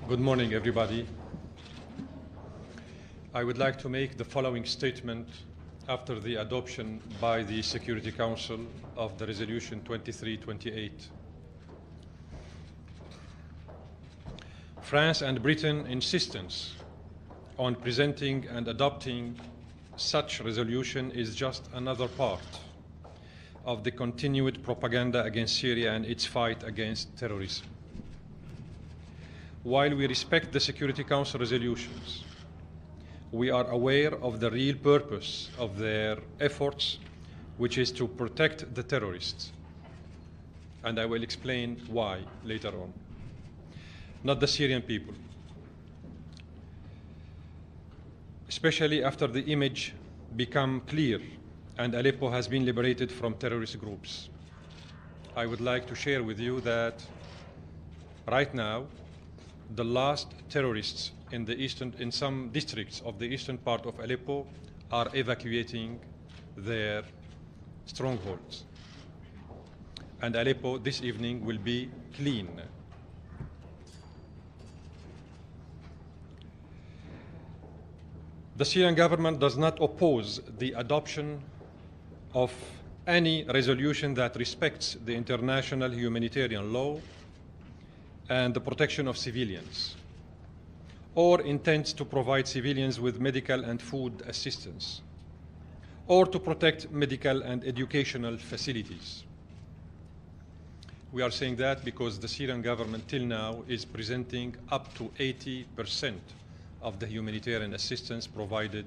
Good morning, everybody. I would like to make the following statement after the adoption by the Security Council of the Resolution 2328. France and Britain's insistence on presenting and adopting such resolution is just another part of the continued propaganda against Syria and its fight against terrorism. While we respect the Security Council resolutions, we are aware of the real purpose of their efforts, which is to protect the terrorists. And I will explain why later on. Not the Syrian people. Especially after the image become clear and Aleppo has been liberated from terrorist groups. I would like to share with you that right now, the last terrorists in some districts of the eastern part of Aleppo are evacuating their strongholds. And Aleppo this evening will be clean. The Syrian government does not oppose the adoption of any resolution that respects the international humanitarian law and the protection of civilians, or intends to provide civilians with medical and food assistance, or to protect medical and educational facilities. We are saying that because the Syrian government till now is presenting up to 80% of the humanitarian assistance provided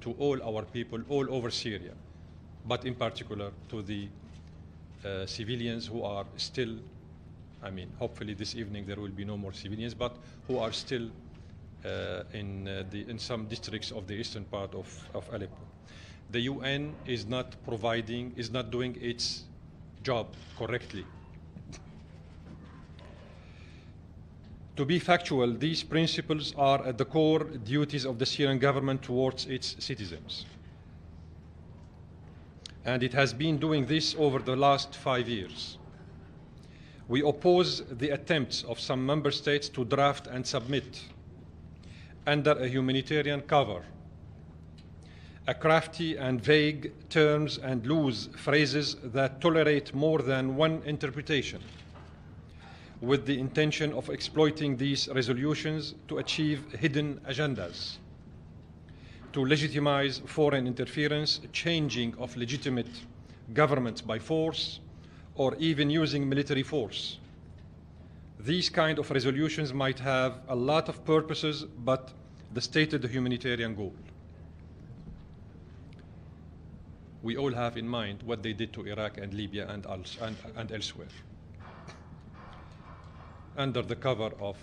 to all our people all over Syria, but in particular to the civilians who are still, hopefully this evening there will be no more civilians, but who are still in some districts of the eastern part of Aleppo. The UN is not doing its job correctly. To be factual, these principles are at the core duties of the Syrian government towards its citizens. And it has been doing this over the last 5 years. We oppose the attempts of some member states to draft and submit, under a humanitarian cover, a crafty and vague terms and loose phrases that tolerate more than one interpretation, with the intention of exploiting these resolutions to achieve hidden agendas, to legitimize foreign interference, changing of legitimate governments by force, or even using military force. These kind of resolutions might have a lot of purposes, but the stated humanitarian goal. We all have in mind what they did to Iraq and Libya and elsewhere. Under the cover of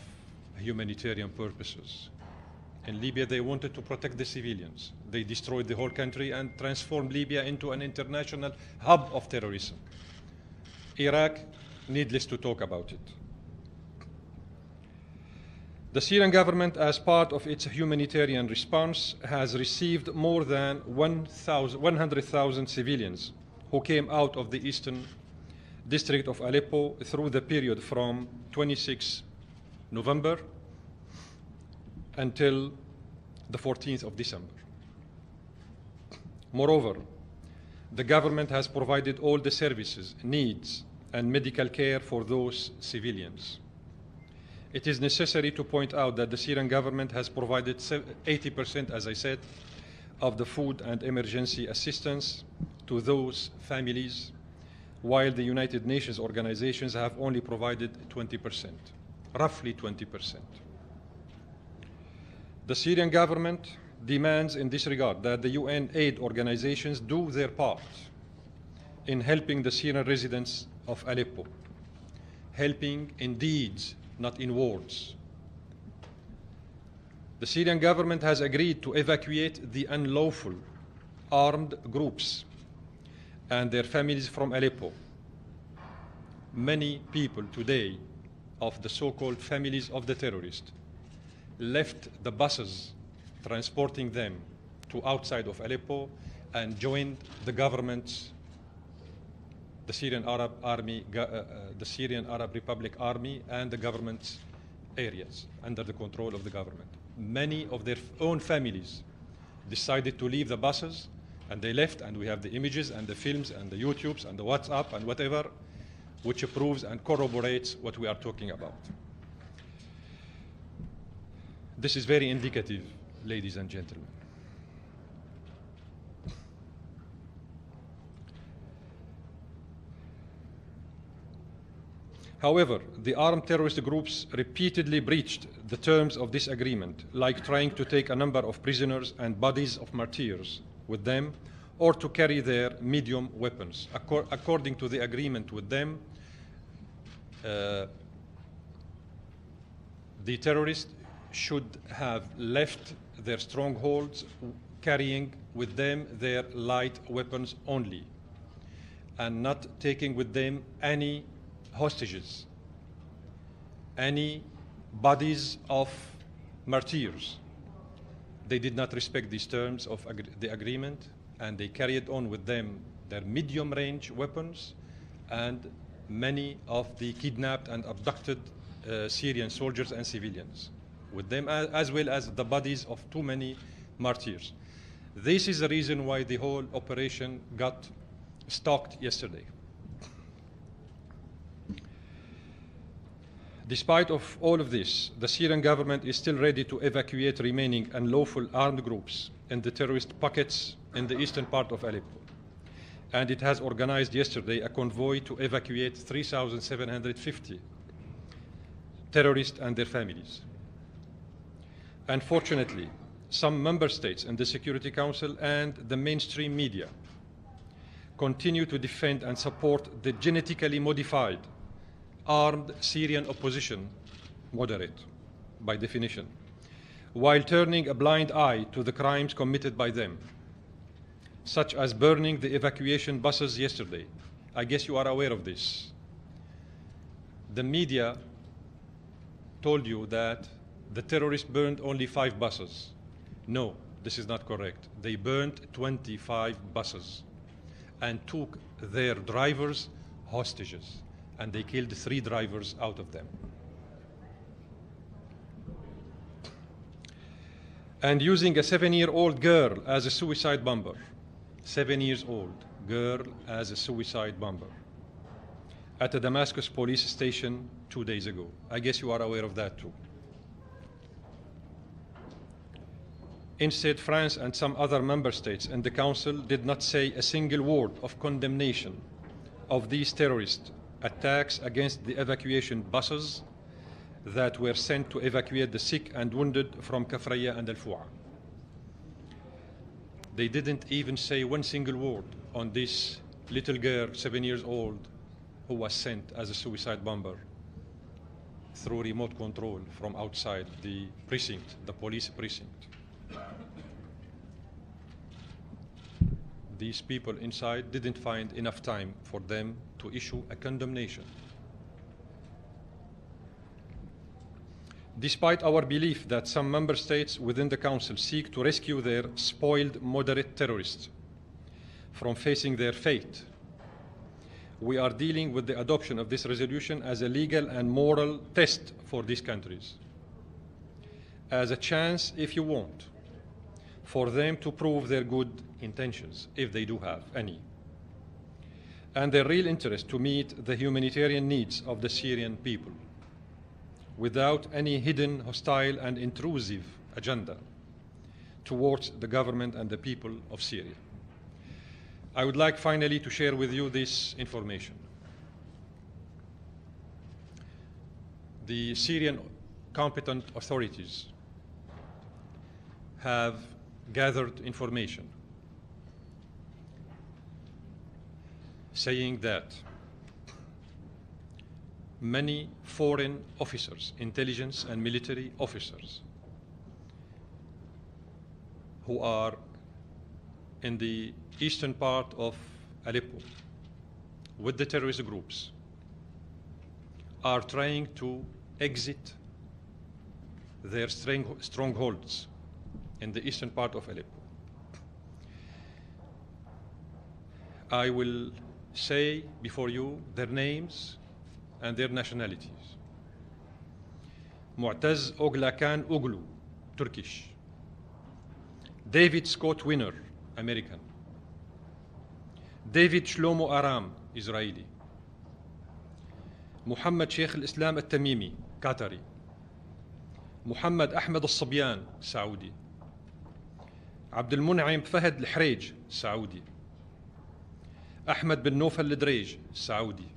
humanitarian purposes. In Libya, they wanted to protect the civilians. They destroyed the whole country and transformed Libya into an international hub of terrorism. Iraq, needless to talk about it. The Syrian government, as part of its humanitarian response, has received more than 100,000 civilians who came out of the eastern district of Aleppo through the period from 26 November until the 14th of December. Moreover, the government has provided all the services, needs, and medical care for those civilians. It is necessary to point out that the Syrian government has provided 80%, as I said, of the food and emergency assistance to those families, while the United Nations organizations have only provided 20%, roughly 20%. The Syrian government demands in this regard that the UN aid organizations do their part in helping the Syrian residents of Aleppo, helping in deeds, not in words. The Syrian government has agreed to evacuate the unlawful armed groups and their families from Aleppo. Many people today of the so-called families of the terrorists left the buses transporting them to outside of Aleppo and joined the government's, the Syrian Arab Army, the Syrian Arab Republic Army and the government's areas under the control of the government. Many of their own families decided to leave the buses, and they left, and we have the images and the films and the YouTubes and the WhatsApp and whatever, which proves and corroborates what we are talking about. This is very indicative, ladies and gentlemen. However, the armed terrorist groups repeatedly breached the terms of this agreement, like trying to take a number of prisoners and bodies of martyrs with them, or to carry their medium weapons. According to the agreement with them, the terrorists should have left their strongholds carrying with them their light weapons only, and not taking with them any hostages, any bodies of martyrs. They did not respect these terms of the agreement, and they carried on with them their medium-range weapons and many of the kidnapped and abducted Syrian soldiers and civilians with them, as well as the bodies of too many martyrs. This is the reason why the whole operation got stopped yesterday. Despite of all of this, the Syrian government is still ready to evacuate remaining unlawful armed groups in the terrorist pockets in the eastern part of Aleppo. And it has organized yesterday a convoy to evacuate 3,750 terrorists and their families. Unfortunately, some member states in the Security Council and the mainstream media continue to defend and support the genetically modified armed Syrian opposition, moderate by definition, while turning a blind eye to the crimes committed by them, such as burning the evacuation buses yesterday. I guess you are aware of this. The media told you that the terrorists burned only 5 buses. No, this is not correct. They burned 25 buses and took their drivers hostages, and they killed 3 drivers out of them. And using a 7-year-old girl as a suicide bomber. 7 years old girl as a suicide bomber at a Damascus police station 2 days ago. I guess you are aware of that too. Instead, France and some other member states in the Council did not say a single word of condemnation of these terrorist attacks against the evacuation buses that were sent to evacuate the sick and wounded from Kafraya and Al-Fu'a. They didn't even say one single word on this little girl, 7 years old, who was sent as a suicide bomber through remote control from outside the precinct, the police precinct. These people inside didn't find enough time for them to issue a condemnation. Despite our belief that some member states within the Council seek to rescue their spoiled moderate terrorists from facing their fate, we are dealing with the adoption of this resolution as a legal and moral test for these countries, as a chance, if you want, for them to prove their good intentions, if they do have any, and their real interest to meet the humanitarian needs of the Syrian people without any hidden, hostile, and intrusive agenda towards the government and the people of Syria. I would like finally to share with you this information. The Syrian competent authorities have gathered information saying that many foreign officers, intelligence and military officers, who are in the eastern part of Aleppo with the terrorist groups are trying to exit their strongholds in the eastern part of Aleppo. I will say before you their names and their nationalities. Mu'taz Oglakan Oglu, Turkish. David Scott Winner, American. David Shlomo Aram, Israeli. Muhammad Sheikh al-Islam al-Tamimi, Qatari. Muhammad Ahmed al-Sabyan, Saudi. Abdul Mun'im Fahad al-Hreij, Saudi. Ahmed bin Nofal al-Drej, Saudi.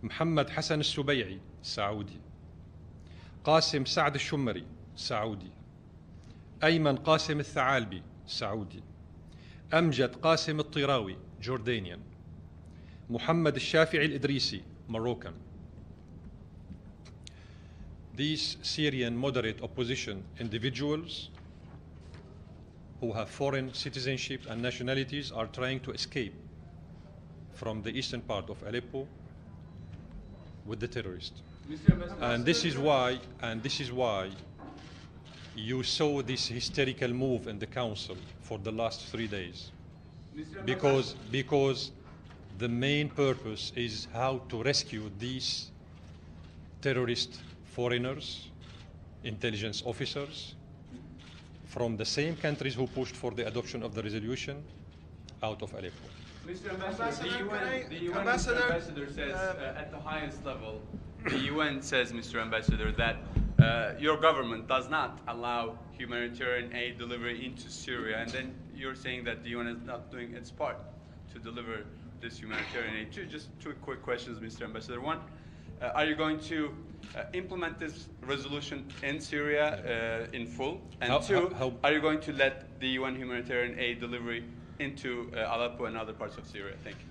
Muhammad Hassan al-Subay'i, Saudi. Qasim Saad al-Shumari, Saudi. Ayman Qasim al-Tha'albi, Saudi. Amjad Qasim al-Tirawi, Jordanian. Muhammad al-Shafi'i al-Idrisi, Moroccan. These Syrian moderate opposition individuals who have foreign citizenship and nationalities are trying to escape from the eastern part of Aleppo with the terrorists. And this is why you saw this hysterical move in the council for the last 3 days. Because the main purpose is how to rescue these terrorist foreigners, intelligence officers from the same countries who pushed for the adoption of the resolution out of Aleppo. Mr. Ambassador, the UN ambassador says at the highest level, the UN says, Mr. Ambassador, that your government does not allow humanitarian aid delivery into Syria, and then you're saying that the UN is not doing its part to deliver this humanitarian aid. Just two quick questions, Mr. Ambassador. One, are you going to implement this resolution in Syria in full? And two, are you going to let the UN humanitarian aid delivery into Aleppo and other parts of Syria? Thank you.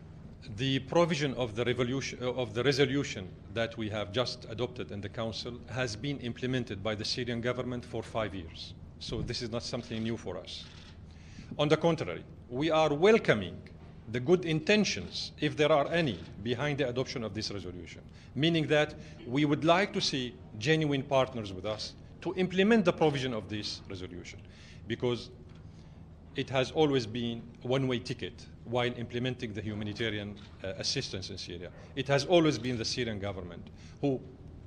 The provision of the resolution that we have just adopted in the Council has been implemented by the Syrian government for 5 years. So this is not something new for us. On the contrary, we are welcoming the good intentions, if there are any, behind the adoption of this resolution, meaning that we would like to see genuine partners with us to implement the provision of this resolution, because it has always been a one-way ticket while implementing the humanitarian assistance in Syria. It has always been the Syrian government who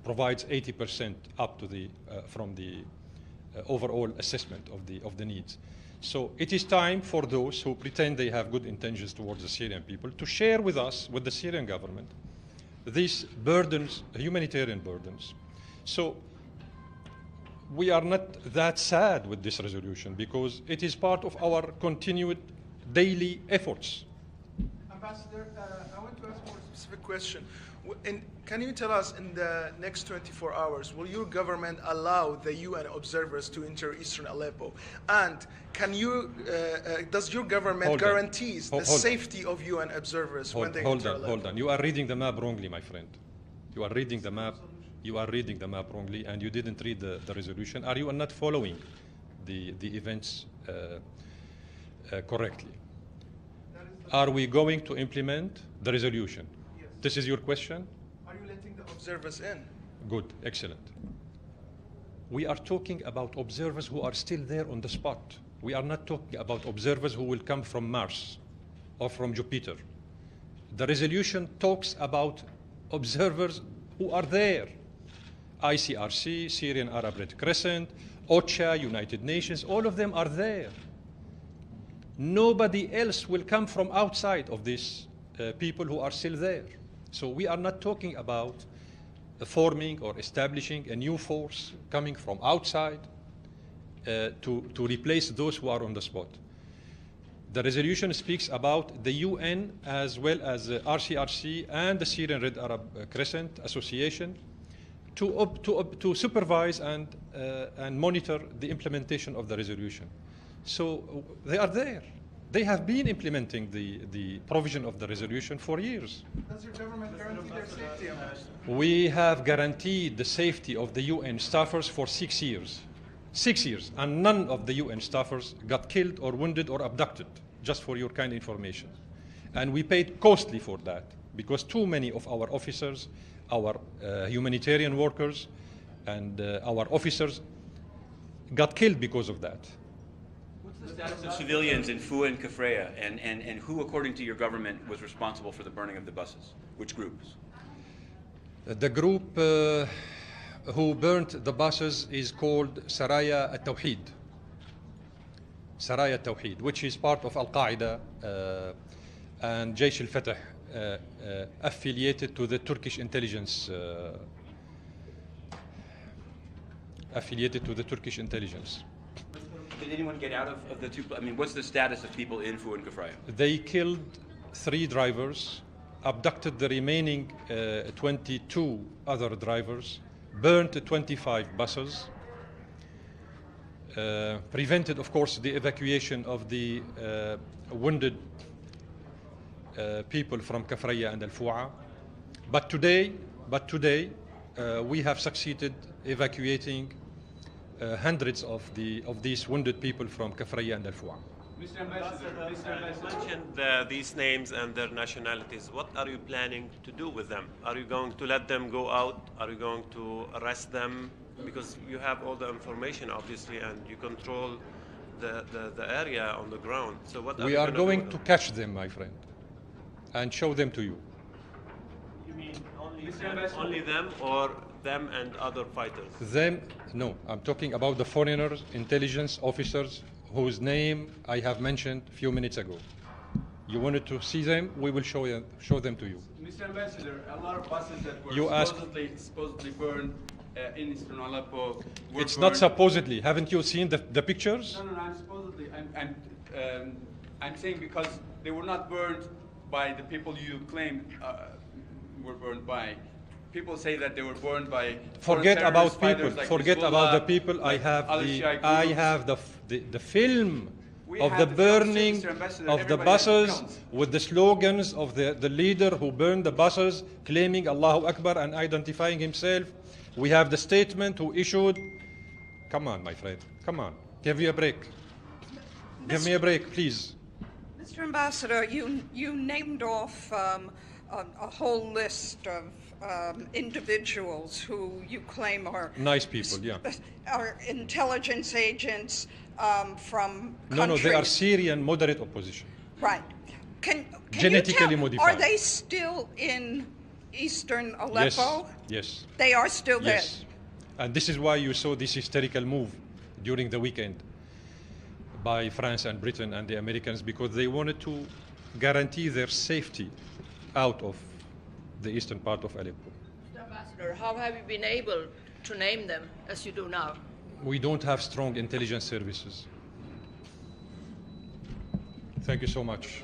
provides 80% up to the from the overall assessment of the needs. So it is time for those who pretend they have good intentions towards the Syrian people to share with us, with the Syrian government, these burdens, humanitarian burdens. So we are not that sad with this resolution because it is part of our continued daily efforts. Ambassador, I want to ask a more specific question. Can you tell us, in the next 24 hours, will your government allow the UN observers to enter eastern Aleppo? And does your government guarantee the safety of UN observers when they enter Aleppo? Hold on. You are reading the map wrongly, my friend. You are reading the map. You are reading the map wrongly, and you didn't read the resolution. Are you not following the events correctly? Are we going to implement the resolution? Yes. This is your question? Are you letting the observers in? Good, excellent. We are talking about observers who are still there on the spot. We are not talking about observers who will come from Mars or from Jupiter. The resolution talks about observers who are there. ICRC, Syrian Arab Red Crescent, OCHA, United Nations, all of them are there. Nobody else will come from outside of these people who are still there. So we are not talking about forming or establishing a new force coming from outside to replace those who are on the spot. The resolution speaks about the UN as well as RCRC and the Syrian Red Arab Crescent Association to supervise and monitor the implementation of the resolution. So they are there. They have been implementing the provision of the resolution for years. Does your government guarantee their safety, Ambassador? We have guaranteed the safety of the UN staffers for 6 years. 6 years, and none of the UN staffers got killed or wounded or abducted, just for your kind information. And we paid costly for that, because too many of our officers, our humanitarian workers, and our officers got killed because of that. What's the status of civilians in Fua and Kafraya, and who, according to your government, was responsible for the burning of the buses? Which groups? The group who burnt the buses is called Saraya al-Tawheed. Saraya al-Tawheed, which is part of Al-Qaeda and Jaysh al-Fatah, affiliated to the Turkish intelligence. Did anyone get out of the two? I mean, what's the status of people in Fu and Kafraya? They killed 3 drivers, abducted the remaining 22 other drivers, burnt 25 buses, prevented, of course, the evacuation of the wounded people from Kafraya and Al-Fu'a. But today, we have succeeded evacuating hundreds of these wounded people from Kafraya and Al-Fu'a. Mr. Ambassador, You mentioned these names and their nationalities. What are you planning to do with them? Are you going to let them go out? Are you going to arrest them? Because you have all the information, obviously, and you control the area on the ground. So what We are going to catch them, my friend, and show them to you. You mean only them or them and other fighters? Them? No, I'm talking about the foreigners, intelligence officers, whose name I have mentioned a few minutes ago. You wanted to see them? We will show them to you. Mr. Ambassador, a lot of buses that were You asked- supposedly burned in eastern Aleppo were It's burned. not supposedly. Haven't you seen the pictures? No, I'm supposedly. I'm saying because they were not burned by the people you claim were burned by. People say that they were burned by. Forget foreign about terrorist people. fighters like Forget about the Hezbollah, people. like other Shia I groups. have the film We of have the the film, burning Mr. Ambassador. of the Everybody has the buses films. with the slogans of the leader who burned the buses, claiming Allahu Akbar and identifying himself. We have the statement who issued. Come on, my friend. Come on. Give me a break. Give me a break, please. Mr. Ambassador, you named off a whole list of individuals who you claim are Nice people, yeah. are intelligence agents from countries. No, they are Syrian moderate opposition. Right. Can Genetically you tell, modified. Are they still in eastern Aleppo? Yes. They are still there. Yes. And this is why you saw this hysterical move during the weekend by France and Britain and the Americans, because they wanted to guarantee their safety out of the eastern part of Aleppo. Mr. Ambassador, how have you been able to name them as you do now? We don't have strong intelligence services. Thank you so much.